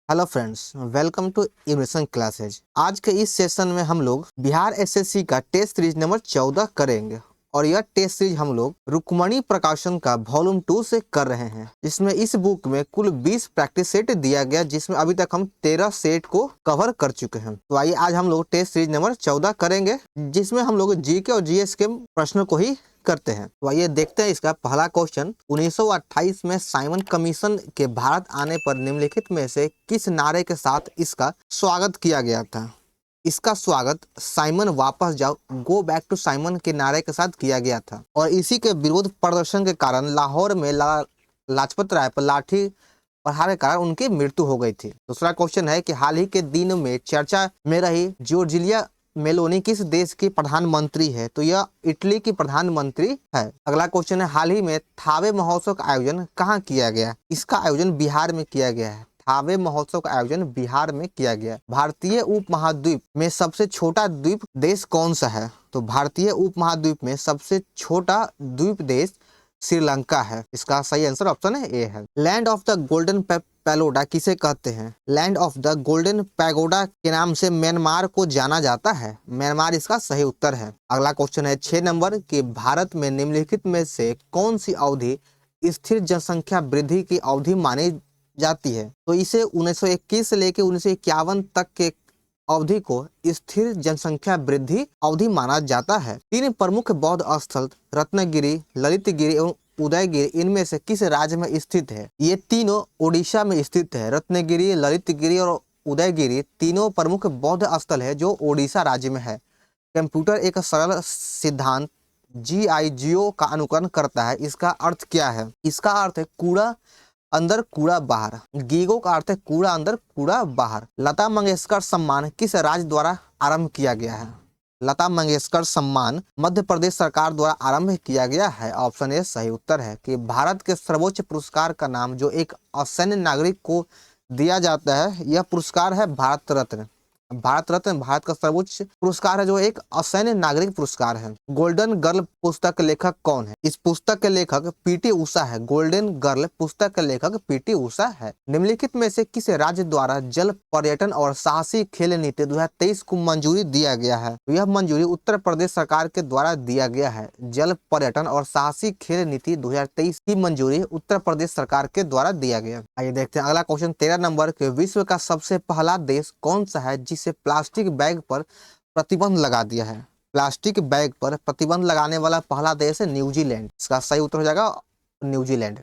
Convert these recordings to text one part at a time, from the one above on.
Hello friends, welcome to Emerson classes. आज के इस सेशन में हम लोग बिहार एसएससी का टेस्ट सीरीज नंबर 14 करेंगे और यह टेस्ट सीरीज हम लोग रुक्मणी प्रकाशन का वॉल्यूम 2 से कर रहे हैं। इसमें इस बुक में कुल 20 प्रैक्टिस सेट दिया गया, जिसमें अभी तक हम 13 सेट को कवर कर चुके हैं। तो आइए आज हम लोग टेस्ट सीरीज नंबर 14 करेंगे, जिसमें हम लोग जीके और जीएस के प्रश्नों को ही करते हैं। तो आइए देखते हैं इसका पहला क्वेश्चन। 1928 में साइमन कमीशन के भारत आने पर निम्नलिखित में से किस नारे के साथ इसका स्वागत किया गया था? इसका स्वागत साइमन वापस जाओ, गो बैक टू साइमन के नारे के साथ किया गया था और इसी के विरोध प्रदर्शन के कारण लाहौर में लाजपत राय पर लाठी प्रहार के कारण उनकी मृत्यु हो गई थी। दूसरा क्वेश्चन है कि हाल ही के दिनों में चर्चा में रही जॉर्जिया मेलोनी किस देश की प्रधानमंत्री है? तो यह इटली की प्रधानमंत्री है। अगला क्वेश्चन है, हाल ही में थावे महोत्सव का आयोजन कहाँ किया गया? इसका आयोजन बिहार में किया गया है। थावे महोत्सव का आयोजन बिहार में किया गया। भारतीय उपमहाद्वीप में सबसे छोटा द्वीप देश कौन सा है? तो भारतीय उपमहाद्वीप में सबसे छोटा द्वीप देश श्रीलंका है। इसका सही आंसर ऑप्शन है ए है। Land of the golden pagoda किसे कहते हैं? Land of the golden pagoda के नाम से म्यांमार को जाना जाता है। म्यांमार इसका सही उत्तर है। अगला क्वेश्चन है 6 नंबर कि भारत में निम्नलिखित में से कौन सी अवधि स्थिर जनसंख्या वृद्धि की अवधि मानी जाती है? तो इसे 1921 से लेकर 1951 तक के अवधि को स्थिर जनसंख्या वृद्धि अवधि माना जाता है। 3 प्रमुख बौद्ध स्थल रत्नगिरी, ललितगिरी एवं उदयगिरी इनमें से किस राज्य में स्थित है? ये तीनों ओडिशा में स्थित है। रत्नगिरी, ललितगिरी और उदयगिरी तीनों प्रमुख बौद्ध स्थल है जो ओडिशा राज्य में है। कंप्यूटर एक सरल सिद्धांत GIGO का अनुकरण करता है। इसका अर्थ क्या है? इसका अर्थ है कूड़ा अंदर कूड़ा बाहर। गीगो का अर्थ है कूड़ा अंदर कूड़ा बाहर। लता मंगेशकर सम्मान किस राज्य द्वारा आरंभ किया गया है? लता मंगेशकर सम्मान मध्य प्रदेश सरकार द्वारा आरंभ किया गया है। ऑप्शन ए सही उत्तर है कि भारत के सर्वोच्च पुरस्कार का नाम जो एक असैन्य नागरिक को दिया जाता है, यह पुरस्कार है भारत रत्न। भारत रत्न भारत का सर्वोच्च पुरस्कार है जो एक असैन्य नागरिक पुरस्कार है। गोल्डन गर्ल पुस्तक के लेखक कौन है? इस पुस्तक के लेखक पीटी उषा है। गोल्डन गर्ल पुस्तक के लेखक पीटी उषा है। निम्नलिखित में से किस राज्य द्वारा जल पर्यटन और साहसी खेल नीति 2023 को मंजूरी दिया गया है? यह मंजूरी उत्तर प्रदेश सरकार के द्वारा दिया गया है। जल पर्यटन और साहसी खेल नीति 2023 की मंजूरी उत्तर प्रदेश सरकार के द्वारा दिया गया। आइए देखते हैं अगला क्वेश्चन 13 नंबर के विश्व का सबसे पहला देश कौन सा है जिसे प्लास्टिक बैग पर प्रतिबंध लगा दिया है? प्लास्टिक बैग पर प्रतिबंध लगाने वाला पहला देश है न्यूजीलैंड। इसका सही उत्तर हो जाएगा न्यूजीलैंड।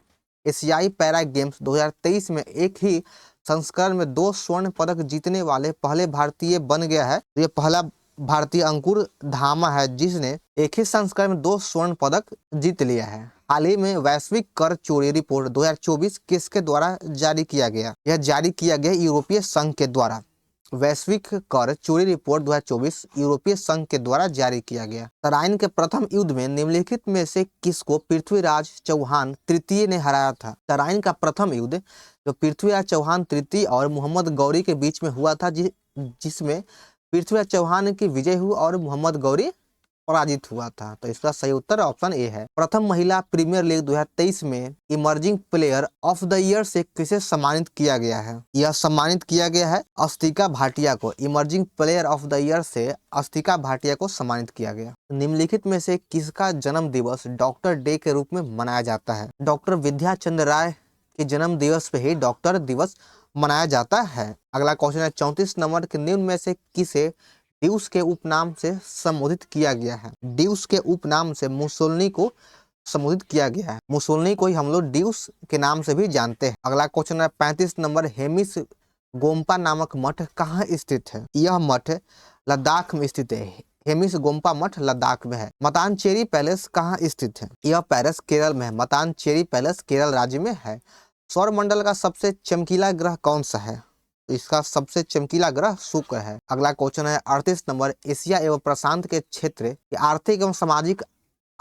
एशियाई पैरा गेम्स 2023 में एक ही संस्करण में 2 स्वर्ण पदक जीतने वाले पहले भारतीय बन गया है। ये पहला भारतीय अंकुर धामा है जिसने एक ही संस्करण में 2 स्वर्ण पदक जीत लिया है। हाल ही में वैश्विक कर चोरी रिपोर्ट 2024 किसके द्वारा जारी किया गया? यह जारी किया गया यूरोपीय संघ के द्वारा। वैश्विक कर चोरी रिपोर्ट 2024 यूरोपीय संघ के द्वारा जारी किया गया। तराइन के प्रथम युद्ध में निम्नलिखित में से किसको पृथ्वीराज चौहान तृतीय ने हराया था? तराइन का प्रथम युद्ध जो पृथ्वीराज चौहान तृतीय और मोहम्मद गौरी के बीच में हुआ था, जिसमें पृथ्वीराज चौहान की विजय हुई और मोहम्मद गौरी पराजित हुआ था। तो इसका सही उत्तर ऑप्शन ए है। प्रथम महिला प्रीमियर लीग 2023 में emerging player of the year से किसे सम्मानित किया गया है? यह सम्मानित किया गया है अस्तिका भाटिया को। Emerging player of the year से अस्तिका भाटिया को सम्मानित किया गया। निम्नलिखित में से किसका जन्म दिवस डॉक्टर डे के रूप में मनाया जाता है? डॉक्टर विद्या चंद्र राय के जन्म दिवस पे ही डॉक्टर दिवस मनाया जाता है। अगला क्वेश्चन है 34 नंबर के निम्न में से किसे ड्यूस के उपनाम से संबोधित किया गया है? ड्यूस के उपनाम से मुसोलिनी को संबोधित किया गया है। मुसोलिनी को ही हम लोग ड्यूस के नाम से भी जानते हैं। अगला क्वेश्चन है 35 नंबर, हेमिस गोम्पा नामक मठ कहाँ स्थित है? यह मठ लद्दाख में स्थित है। हेमिस गोम्पा मठ लद्दाख में है। मतानचेरी पैलेस कहाँ स्थित है? यह पैलेस केरल में है। मतानचेरी पैलेस केरल राज्य में है। सौर मंडल का सबसे चमकीला ग्रह कौन सा है? इसका सबसे चमकीला ग्रह शुक्र है। अगला क्वेश्चन है 38 नंबर, एशिया एवं प्रशांत के क्षेत्र के आर्थिक एवं सामाजिक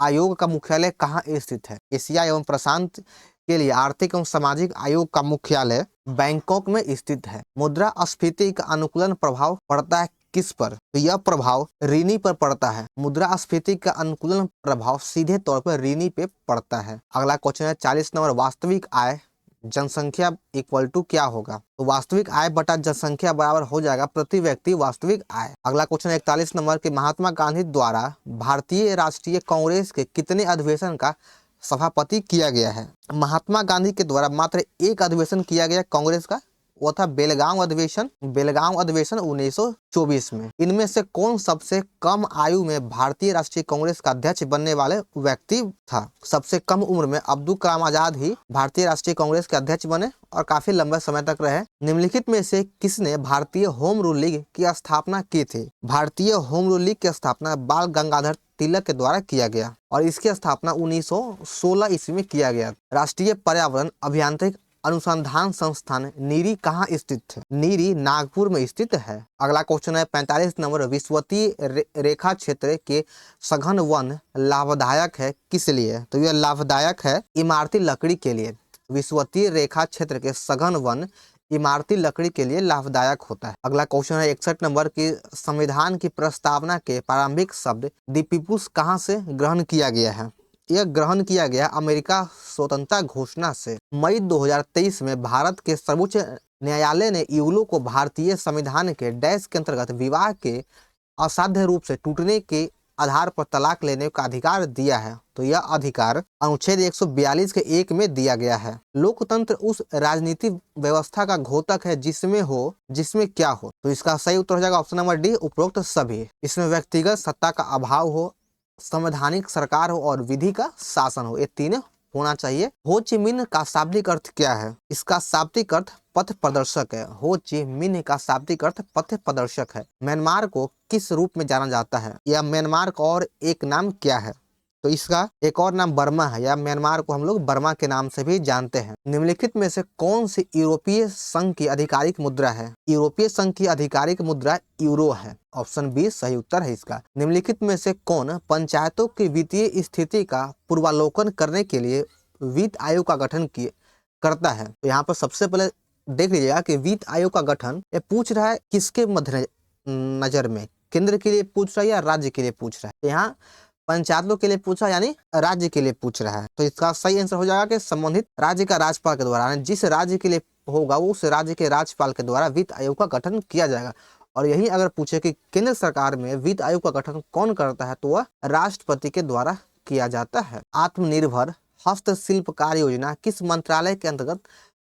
आयोग का मुख्यालय कहाँ स्थित है? एशिया एवं प्रशांत के लिए आर्थिक एवं सामाजिक आयोग का मुख्यालय बैंकॉक में स्थित है। मुद्रास्फीति का अनुकूलन प्रभाव पड़ता है किस पर? तो यह प्रभाव ऋणी पर पड़ता है। मुद्रास्फीति का अनुकूलन प्रभाव सीधे तौर पर ऋणी पे पड़ता है। अगला क्वेश्चन है 40 नंबर, वास्तविक आय जनसंख्या इक्वल टू क्या होगा? तो वास्तविक आय बटा जनसंख्या बराबर हो जाएगा प्रति व्यक्ति वास्तविक आय। अगला क्वेश्चन 41 नंबर के महात्मा गांधी द्वारा भारतीय राष्ट्रीय कांग्रेस के कितने अधिवेशन का सभापति किया गया है? महात्मा गांधी के द्वारा मात्र एक अधिवेशन किया गया कांग्रेस का, वो था बेलगांव अधिवेशन 1924 में। इनमें से कौन सबसे कम आयु में भारतीय राष्ट्रीय कांग्रेस का अध्यक्ष बनने वाले व्यक्ति था? सबसे कम उम्र में अब्दुल कलाम आजाद ही भारतीय राष्ट्रीय कांग्रेस के अध्यक्ष बने और काफी लंबे समय तक रहे। निम्नलिखित में से किसने भारतीय होम रूल लीग की स्थापना की थी? भारतीय होम रूल लीग की स्थापना बाल गंगाधर तिलक के द्वारा किया गया और इसकी स्थापना 1916 ईस्वी में किया गया। राष्ट्रीय पर्यावरण अभियांत्रिक अनुसंधान संस्थान नीरी कहाँ स्थित है? नीरी नागपुर में स्थित है। अगला क्वेश्चन है 45 नंबर, विषुवतीय रेखा क्षेत्र के सघन वन लाभदायक है किस लिए? तो यह लाभदायक है इमारती लकड़ी के लिए। विषुवतीय रेखा क्षेत्र के सघन वन इमारती लकड़ी के लिए लाभदायक होता है। अगला क्वेश्चन है 61 नंबर की, संविधान की प्रस्तावना के प्रारंभिक शब्द द पीपुल्स कहाँ से ग्रहण किया गया है? यह ग्रहण किया गया अमेरिका स्वतंत्रता घोषणा से। मई 2023 में भारत के सर्वोच्च न्यायालय ने यूलो को भारतीय संविधान के डैश के अंतर्गत विवाह के असाध्य रूप से टूटने के आधार पर तलाक लेने का अधिकार दिया है। तो यह अधिकार अनुच्छेद 142 के 1 में दिया गया है। लोकतंत्र उस राजनीतिक व्यवस्था का घोतक है जिसमें क्या हो? तो इसका सही उत्तर हो जाएगा ऑप्शन नंबर डी, उपरोक्त सभी। इसमें व्यक्तिगत सत्ता का अभाव हो, संवैधानिक सरकार हो और विधि का शासन हो, ये तीनों होना चाहिए। हो ची मिन्ह का शाब्दिक अर्थ क्या है? इसका शाब्दिक अर्थ पथ प्रदर्शक है। हो ची मिन्ह का शाब्दिक अर्थ पथ प्रदर्शक है। म्यांमार को किस रूप में जाना जाता है? या म्यांमार का और एक नाम क्या है? तो इसका एक और नाम बर्मा है, या म्यांमार को हम लोग बर्मा के नाम से भी जानते हैं। निम्नलिखित में से कौन सी यूरोपीय संघ की आधिकारिक मुद्रा है? यूरोपीय संघ की आधिकारिक मुद्रा यूरो है। ऑप्शन बी सही उत्तर है इसका। निम्नलिखित में से कौन पंचायतों की वित्तीय स्थिति का पूर्वावलोकन करने के लिए वित्त आयोग का गठन करता है? तो यहाँ पर सबसे पहले देख लीजिएगा कि वित्त आयोग का गठन ये पूछ रहा है किसके मध्य नजर में, केंद्र के लिए पूछ रहा है या राज्य के लिए पूछ रहा है? तो यहाँ पंचायतों के लिए पूछा यानी राज्य के लिए पूछ रहा है। तो इसका सही आंसर हो जाएगा कि संबंधित राज्य का राज्यपाल के द्वारा, जिस राज्य के लिए होगा वो उस राज्य के राज्यपाल के द्वारा वित्त आयोग का गठन किया जाएगा। और यही अगर पूछे कि केंद्र सरकार में वित्त आयोग का गठन कौन करता है, तो वह राष्ट्रपति के द्वारा किया जाता है। आत्मनिर्भर हस्तशिल्प कार्य योजना किस मंत्रालय के अंतर्गत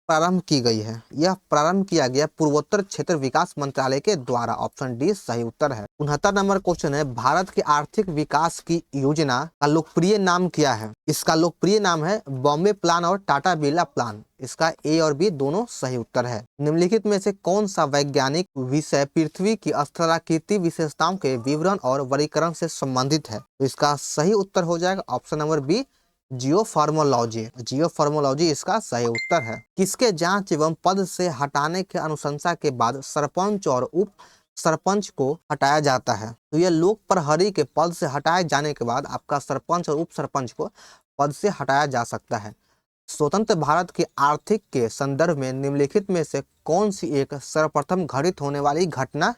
प्रारंभ की गई है? यह प्रारंभ किया गया पूर्वोत्तर क्षेत्र विकास मंत्रालय के द्वारा। ऑप्शन डी सही उत्तर है। 69 नंबर क्वेश्चन है, भारत के आर्थिक विकास की योजना का लोकप्रिय नाम क्या है? इसका लोकप्रिय नाम है बॉम्बे प्लान और टाटा बिरला प्लान। इसका ए और बी दोनों सही उत्तर है। निम्नलिखित में से कौन सा वैज्ञानिक विषय पृथ्वी की स्थलाकृति विशेषताओं के विवरण और वर्गीकरण से संबंधित है? तो इसका सही उत्तर हो जाएगा ऑप्शन नंबर बी, जियोफार्मोलॉजी। जियोफार्मोलॉजी इसका सही उत्तर है। किसके जांच एवं पद से हटाने के अनुशंसा के बाद सरपंच और उप सरपंच को हटाया जाता है? तो यह लोक प्रहरी के पद से हटाए जाने के बाद आपका सरपंच और उप सरपंच को पद से हटाया जा सकता है। स्वतंत्र भारत के आर्थिक के संदर्भ में निम्नलिखित में से कौन सी एक सर्वप्रथम घटित होने वाली घटना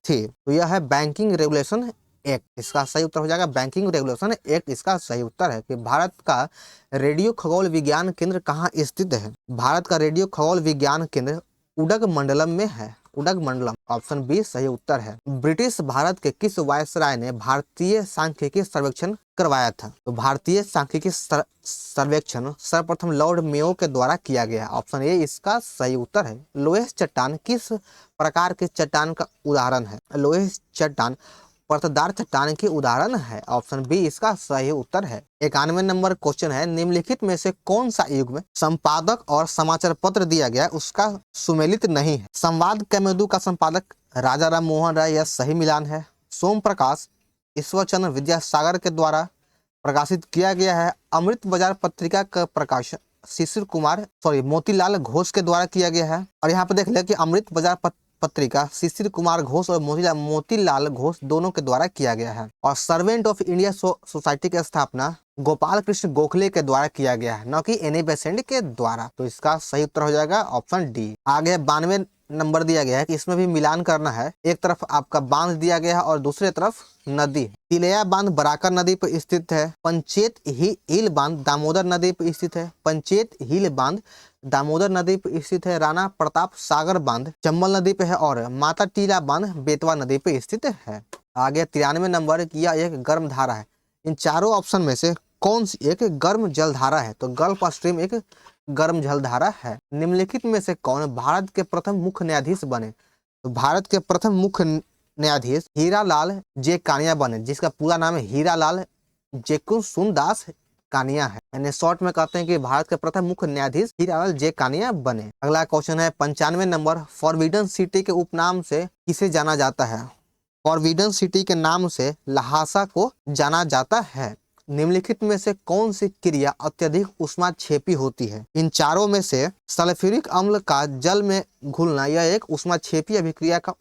थी? तो यह है बैंकिंग रेगुलेशन एक्ट। इसका सही उत्तर हो जाएगा बैंकिंग रेगुलेशन एक्ट। इसका सही उत्तर है कि भारत का रेडियो खगोल विज्ञान केंद्र कहाँ स्थित है? भारत का रेडियो खगोल विज्ञान केंद्र उडगमंडलम में है। उडगमंडलम ऑप्शन बी सही उत्तर है। ब्रिटिश भारत के किस वायसराय ने भारतीय सांख्यिकी सर्वेक्षण करवाया था? तो भारतीय सांख्यिकी सर्वेक्षण सर्वप्रथम लॉर्ड मेयो के द्वारा किया गया। ऑप्शन ए इसका सही उत्तर है। लोहे चट्टान किस प्रकार के चट्टान का उदाहरण है? लोहे चट्टान परतदार चट्टान की उदाहरण है। ऑप्शन बी इसका सही उत्तर है। 91 नंबर क्वेश्चन है, निम्नलिखित में से कौन सा युग में संपादक और समाचार पत्र दिया गया उसका सुमेलित नहीं है? संवाद कैमेदू का संपादक राजा राम मोहन राय, यह सही मिलान है। सोम प्रकाश ईश्वरचंद्र विद्यासागर के द्वारा प्रकाशित किया गया है। अमृत बाजार पत्रिका का प्रकाशन मोतीलाल घोष के द्वारा किया गया है। और यहाँ पे देख ले कि अमृत बाजार पत्रिका शिशिर कुमार घोष और मोतीलाल घोष दोनों के द्वारा किया गया है। और सर्वेंट ऑफ इंडिया सोसाइटी की स्थापना गोपाल कृष्ण गोखले के द्वारा किया गया है, न कि एनी बेसेंट के द्वारा। तो इसका सही उत्तर हो जाएगा ऑप्शन डी। आगे 92 नंबर दिया गया है कि इसमें भी मिलान करना है। एक तरफ आपका बांध दिया गया है और दूसरे तरफ नदी। तिलैया बांध बराकर नदी पर स्थित है। पंचेत हिल बांध दामोदर नदी पर स्थित है। पंचेत हिल बांध दामोदर नदी पे स्थित है राणा प्रताप सागर बांध चंबल नदी पे है, और माता टीला बांध बेतवा नदी पे स्थित है। आगे 93 नंबर की यह एक गर्म धारा है। इन चारों ऑप्शन में से कौन सी एक गर्म जलधारा है? तो गल्फ स्ट्रीम एक गर्म जलधारा है। निम्नलिखित में से कौन भारत के प्रथम मुख्य न्यायाधीश बने? तो भारत के प्रथम मुख्य न्यायाधीश हीरालाल जे कानिया बने, जिसका पूरा नाम है हीरालाल जेकुसुंदास कानिया है। यानी शॉर्ट में कहते हैं कि भारत के प्रथम मुख्य न्यायाधीश हीरालाल जे कानिया बने। अगला क्वेश्चन है 95 नंबर, फॉरबिडन सिटी के उपनाम से किसे जाना जाता है? फॉरबिडन सिटी के नाम से लहासा को जाना जाता है। निम्नलिखित में से कौन सी क्रिया अत्यधिक ऊष्माक्षेपी होती है? इन चारों में से सल्फ्यूरिक अम्ल का जल में घुलना यह एक ऊष्माक्षेपी अभिक्रिया का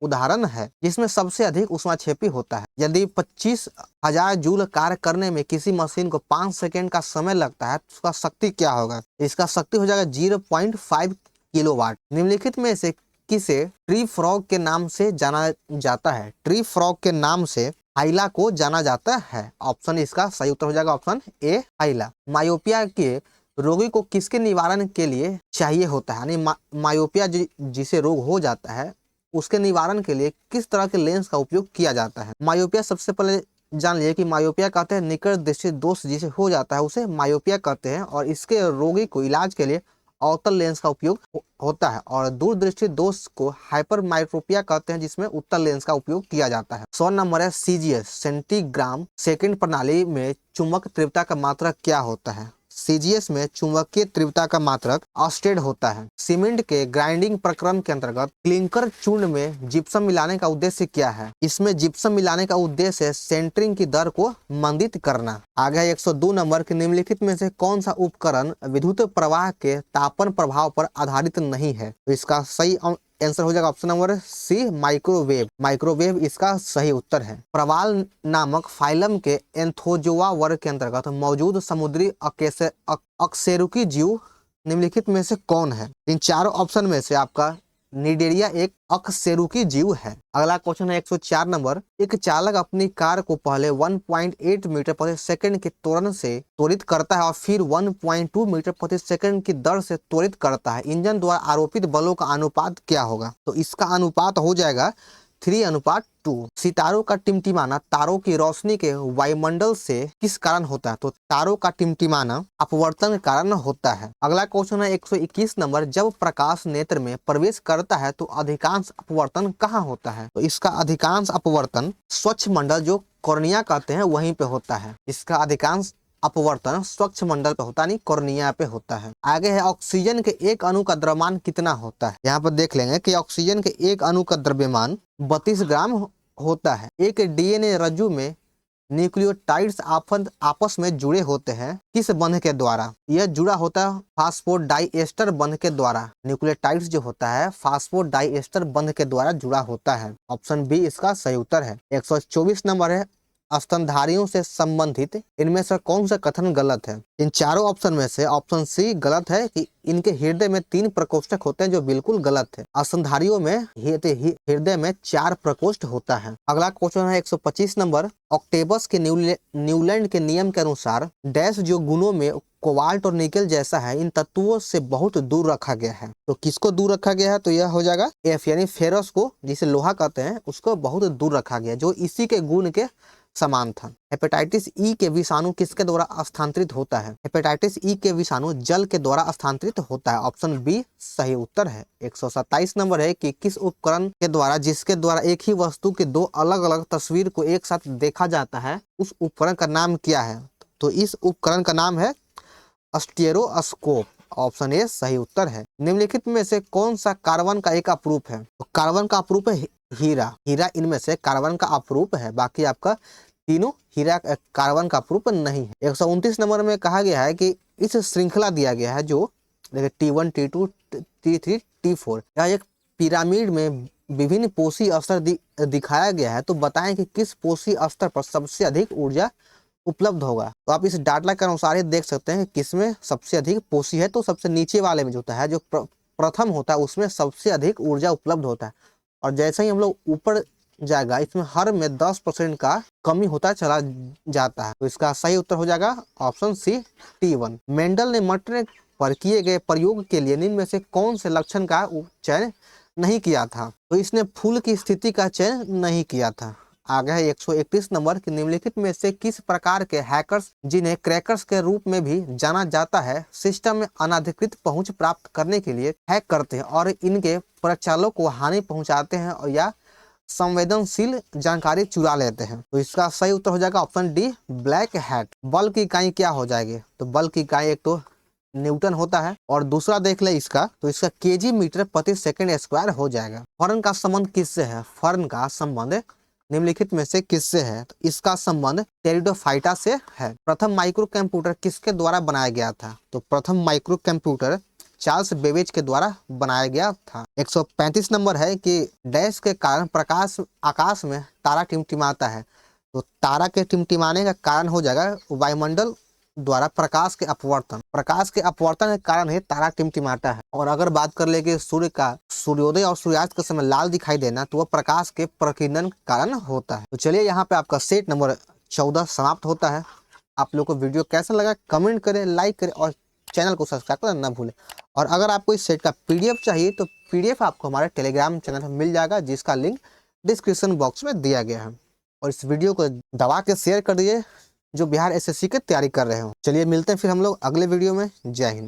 उदाहरण है, जिसमें सबसे अधिक ऊष्माक्षेपी होता है। यदि 25,000 जूल कार्य करने में किसी मशीन को 5 सेकेंड का समय लगता है तो उसका शक्ति क्या होगा? इसका शक्ति हो जाएगा 0.5 किलोवाट। निम्नलिखित में से किसे ट्री फ्रॉग के नाम से जाना जाता है? ट्री फ्रॉग के नाम से हाइला को जाना जाता है। ऑप्शन इसका सही उत्तर हो जाएगा ऑप्शन ए हाइला। मायोपिया के रोगी को किसके निवारण के लिए चाहिए होता है? यानी मायोपिया जिसे रोग हो जाता है उसके निवारण के लिए किस तरह के लेंस का उपयोग किया जाता है? मायोपिया सबसे पहले जान लिए कि मायोपिया कहते हैं निकट दृष्टि दोष जिसे हो जाता है उसे मायोपिया कहते हैं, और इसके रोगी को इलाज के लिए अवतल लेंस का उपयोग होता है, और दूरदृष्टि दोष को हाइपर माइक्रोपिया कहते हैं जिसमें उत्तल लेंस का उपयोग किया जाता है। 100 नंबर है सीजीएस सेंटीग्राम सेकंड प्रणाली में चुंबक तीव्रता का मात्रक क्या होता है? सीजीएस में चुंबकीय तीव्रता का मात्रक ऑस्टेड होता है। सीमेंट के ग्राइंडिंग प्रक्रम के अंतर्गत क्लिंकर चूर्ण में जिप्सम मिलाने का उद्देश्य क्या है? इसमें जिप्सम मिलाने का उद्देश्य है सेंटरिंग की दर को मंदित करना। आगे 102 नंबर के निम्नलिखित में से कौन सा उपकरण विद्युत प्रवाह के तापन प्रभाव पर आधारित नहीं है? तो इसका सही आंसर हो जाएगा option number C microwave. Microwave इसका सही उत्तर है। प्रवाल नामक फाइलम के एंथोजोआ वर्ग के अंतर्गत मौजूद समुद्री अकशेरुकी जीव निम्नलिखित में से कौन है? इन चारों ऑप्शन में से आपका निडेरिया एक अकशेरुकी जीव है। अगला क्वेश्चन है 104 नंबर, एक चालक अपनी कार को पहले 1.8 मीटर प्रति सेकंड के त्वरण से त्वरित करता है और फिर 1.2 मीटर प्रति सेकंड की दर से त्वरित करता है। इंजन द्वारा आरोपित बलों का अनुपात क्या होगा? तो इसका अनुपात हो जाएगा 3:2। सितारों का टिमटिमाना तारों की रोशनी के वायुमंडल से किस कारण होता है? तो तारों का टिमटिमाना अपवर्तन के कारण होता है। अगला क्वेश्चन है 121 नंबर, जब प्रकाश नेत्र में प्रवेश करता है तो अधिकांश अपवर्तन कहाँ होता है? तो इसका अधिकांश अपवर्तन स्वच्छ मंडल जो कॉर्निया कहते हैं वहीं पे होता है। इसका अधिकांश अपवर्तन स्वच्छ मंडल पे होता नहीं कॉर्निया पे होता है। आगे है ऑक्सीजन के एक अणु का द्रव्यमान कितना होता है? यहाँ पर देख लेंगे कि ऑक्सीजन के एक अणु का द्रव्यमान 32 ग्राम होता है। एक डीएनए रज्जु में न्यूक्लियोटाइड्स आपस में जुड़े होते हैं किस बंध के द्वारा? यह जुड़ा होता है फास्फोडाइएस्टर बंध के द्वारा। न्यूक्लियोटाइड्स जो होता है फास्फोडाइएस्टर बंध के द्वारा जुड़ा होता है। ऑप्शन बी इसका सही उत्तर है। 124 नंबर है, स्तनधारियों से संबंधित इनमें से कौन सा कथन गलत है? इन चारों ऑप्शन में से ऑप्शन सी गलत है कि इनके हृदय में 3 प्रकोष्ठक होते हैं, जो बिल्कुल गलत है। स्तनधारियों में हृदय में 4 प्रकोष्ठ होता है। अगला क्वेश्चन है 125 नंबर, ऑक्टेवस के न्यूलैंड के नियम के अनुसार डैश जो गुणों में कोबाल्ट और निकेल जैसा है इन तत्वों से बहुत दूर रखा गया है। तो किसको दूर रखा गया है? तो यह हो जाएगा एफ, यानी फेरस को जिसे लोहा कहते हैं उसको बहुत दूर रखा गया जो इसी के गुण के समान था। हेपेटाइटिस ई के विषाणु किसके द्वारा स्थानांतरित होता है? हेपेटाइटिस ई के विषाणु जल के द्वारा स्थानांतरित होता है। ऑप्शन बी सही उत्तर है। 127 नंबर है कि किस उपकरण के द्वारा जिसके द्वारा एक ही वस्तु के 2 अलग अलग तस्वीर को एक साथ देखा जाता है उस उपकरण का नाम क्या है? तो इस उपकरण का नाम है स्टेरोस्कोप। ऑप्शन ए सही उत्तर है। निम्नलिखित में से कौन सा कार्बन का एक अपरूप है? तो कार्बन का अपरूप है हीरा। हीरा इनमें से कार्बन का अपरूप है, बाकी आपका तीनों हीरा कार्बन का अपरूप नहीं है। 129 नंबर में कहा गया है कि इस श्रृंखला दिया गया है जो देखिए T1 T2 T3 T4 यह एक पिरामिड में विभिन्न पोषी स्तर दिखाया गया है। तो बताएं कि किस पोषी स्तर पर सबसे अधिक ऊर्जा उपलब्ध होगा? तो आप इस डाटा के अनुसार ही देख सकते हैं कि किसमें सबसे अधिक पोषी है। तो सबसे नीचे वाले में जो होता है जो प्रथम होता है उसमें सबसे अधिक ऊर्जा उपलब्ध होता है, और जैसे ही हम लोग ऊपर जाएगा इसमें हर में 10% का कमी होता चला जाता है। तो इसका सही उत्तर हो जाएगा ऑप्शन सी T1। मेंडल ने मटर पर किए गए प्रयोग के लिए निम्न में से कौन से लक्षण का चयन नहीं किया था? तो इसने फूल की स्थिति का चयन नहीं किया था। आगे है 131 नंबर कि निम्नलिखित में से किस प्रकार के हैकर्स, जिन्हें क्रैकर्स के रूप में भी जाना जाता है, सिस्टम में अनधिकृत पहुंच प्राप्त करने के लिए हैक करते हैं और इनके परिचालकों को हानि पहुंचाते हैं और या संवेदनशील जानकारी चुरा लेते हैं? तो इसका सही उत्तर हो जाएगा ऑप्शन डी, ब्लैक हैट। बल की इकाई क्या हो जाएगी? तो बल की इकाई एक तो न्यूटन होता है और दूसरा देख ले इसका, तो इसका केजी मीटर प्रति सेकंड स्क्वायर हो जाएगा। फर्न का संबंध किससे है? फर्न का संबंध निम्नलिखित में से किससे है? तो इसका संबंध टेरिडोफाइटा से है। प्रथम माइक्रो कंप्यूटर किसके द्वारा बनाया गया था? तो प्रथम माइक्रो कंप्यूटर चार्ल्स बेबेज के द्वारा बनाया गया था। 135 नंबर है कि डैश के कारण प्रकाश आकाश में तारा टिमटिमाता है। तो तारा के टिमटिमाने का कारण हो जाएगा वायुमंडल द्वारा प्रकाश के अपवर्तन। प्रकाश के अपवर्तन के कारण ही तारा टिमटिमाता है। और अगर बात कर ले कि सूर्य का सूर्योदय और सूर्यास्त के समय लाल दिखाई देना, तो वह प्रकाश के प्रकीर्णन के कारण होता है। तो चलिए यहाँ पे आपका सेट नंबर 14 समाप्त होता है। आप लोग को वीडियो कैसा लगा कमेंट करें, लाइक करें और चैनल को सब्सक्राइब करना ना भूलें। और अगर आपको इस सेट का पीडीएफ चाहिए तो पीडीएफ आपको हमारे टेलीग्राम चैनल पर मिल जाएगा, जिसका लिंक डिस्क्रिप्शन बॉक्स में दिया गया है। और इस वीडियो को दबा के शेयर कर दिए जो बिहार एसएससी की तैयारी कर रहे हो। चलिए मिलते हैं फिर हम लोग अगले वीडियो में। जय हिंद।